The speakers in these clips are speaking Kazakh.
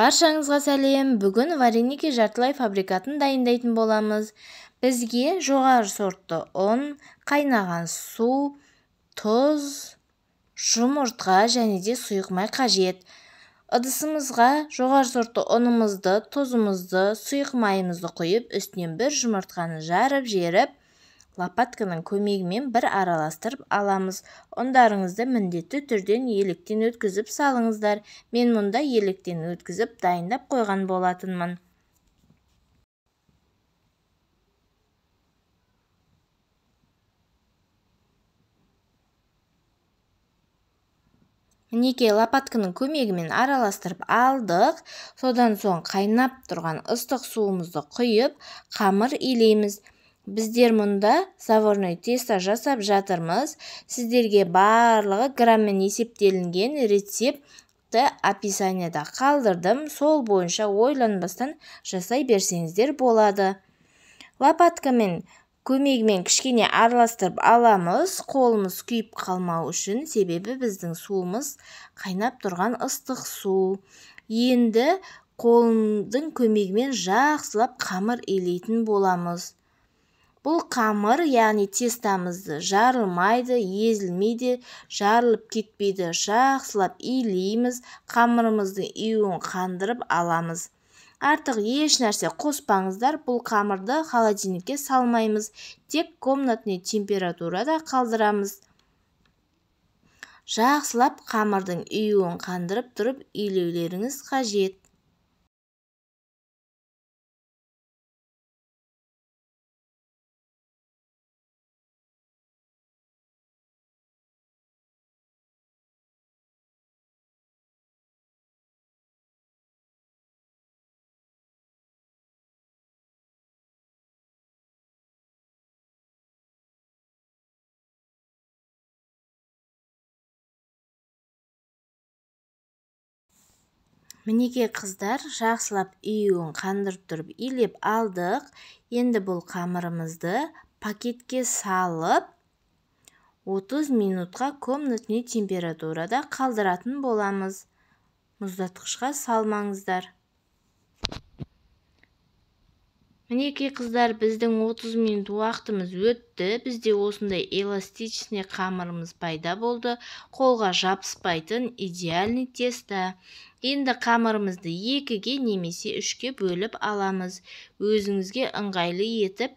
Баршаңызға сәлем. Бүгін вареники жартылай фабрикатын дайындайтын боламыз. Бізге жоғары сортты ұн, қайнаған су, тұз, жұмыртқа және де сұйық май қажет. Ыдысымызға жоғары сортты ұнымызды, тұзымызды, сұйық майымызды құйып, үстінен бір жұмыртқаны жарып-жеріп, лопатканың көмегімен бір араластырып аламыз. Ұндарыңызды міндетті түрден електен өткізіп салыңыздар. Мен мұнда електен өткізіп дайындап қойған болатынмын. Мінекей лопатканың көмегімен араластырып алдық. Содан соң қайнап тұрған ыстық суымызды құйып, қамыр илейміз. Біздер мұнда заварной тесто жасап жатырмыз. Сіздерге барлығы граммен есептелінген рецепті описанияда қалдырдым. Сол бойынша ойланбастан жасай берсеңіздер болады. Лопаткамен көмегімен кішкене араластырып аламыз, қолымыз күйіп қалмау үшін, себебі біздің суымыз қайнап тұрған ыстық су. Енді қолымдың көмегімен жақсылап қамыр илейтін боламыз. Бұл қамыр, яғни тестамызды жарылмайды, езілмейді, жарылып кетпейді. Жақсылап илейміз, қамырымыздың июін қандырып аламыз. Артық еш нәрсе қоспаңыздар, бұл қамырды холодильникке салмаймыз, тек комнатный температурада қалдырамыз. Жақсылап қамырдың июін қандырып тұрып илеулеріңіз қажет. Мінекей қыздар, жақсылап июін қандырып тұрып илеп алдық. Енді бұл қамырымызды пакетке салып 30 минутқа комнатный температурада қалдыратын боламыз. Мұздатқышқа салмаңыздар. Мінекей қыздар, біздің 30 минут уақытымыз өтті. Бізде осындай эластичный қамырымыз пайда болды. Қолға жабыспайтын идеальный тесто. Енді қамырымызды 2-ге немесе 3-ге бөліп аламыз. Өзіңізге ыңғайлы етіп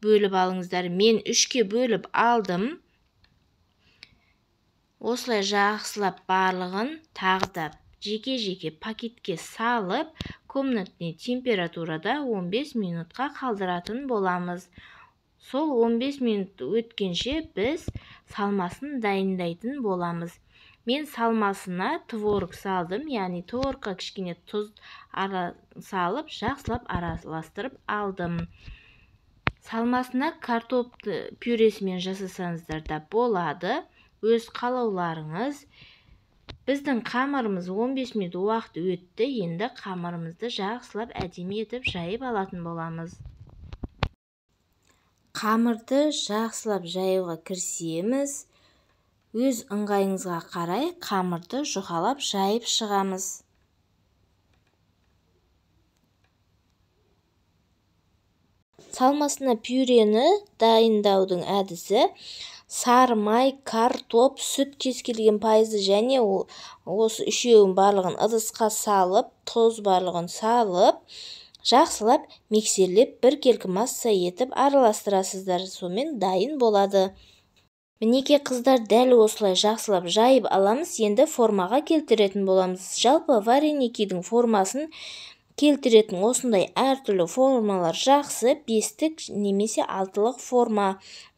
бөліп алыңыздар. Мен 3-ге бөліп алдым. Осылай жақсылап барлығын тағдап жеке-жеке пакетке салып, комнатный температурада 15 минутқа қалдыратын боламыз. Сол 15 минут өткенше біз салмасын дайындайтын боламыз. Мен салмасына творог салдым, яғни творогқа кішкене тұз салып, жақсылап араластырып алдым. Салмасына картопты пюресімен жасасаңыздар да болады, өз қалауларыңыз. Біздің қамырымыз 15 минут уақыт өтті, енді қамырымызды жақсылап әдемі етіп жайып алатын боламыз. Қамырды жақсылап жаюға кірісеміз. Өз ыңғайыңызға қарай қамырды жұқалап жайып шығамыз. Салмасына пюрені дайындаудың әдісі: сары май, картоп, сүт кез-келген пайызы және осы үшеуін барлығын ыдысқа салып, тұз барлығын салып, жақсылап миксерлеп біркелкі масса етіп араластырасыздар. Сонымен дайын болады. Мінекей қыздар, дәл осылай жақсылап жайып аламыз. Енді формаға келтіретін боламыз. Жалпы вареникидің формасын келтіретін осындай әртүрлі формалар жақсы, 5-тік немесе 6-лық форма.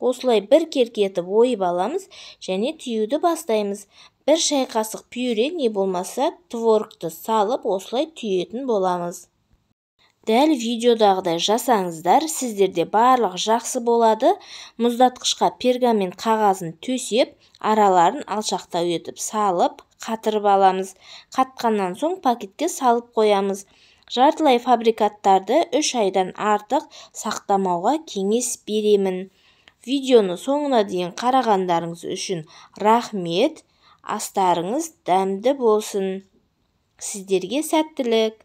Осылай біркелкі етіп ойып аламыз және түйуді бастаймыз. 1 шай қасық пюре не болмаса творогты салып, осылай түйетін боламыз. Дәл видеодағыдай жасаңыздар, сіздерде барлық жақсы болады. Мұздатқышқа пергамент қағазын төсеп, араларын алшақтау етіп салып, қатырып аламыз. Қатқаннан соң пакетке салып қоямыз. Жартылай фабрикаттарды 3 айдан артық сақтамауға кеңес беремін. Видеоны соңына дейін қарағандарыңыз үшін рахмет. Астарыңыз дәмді болсын. Сіздерге сәттілік!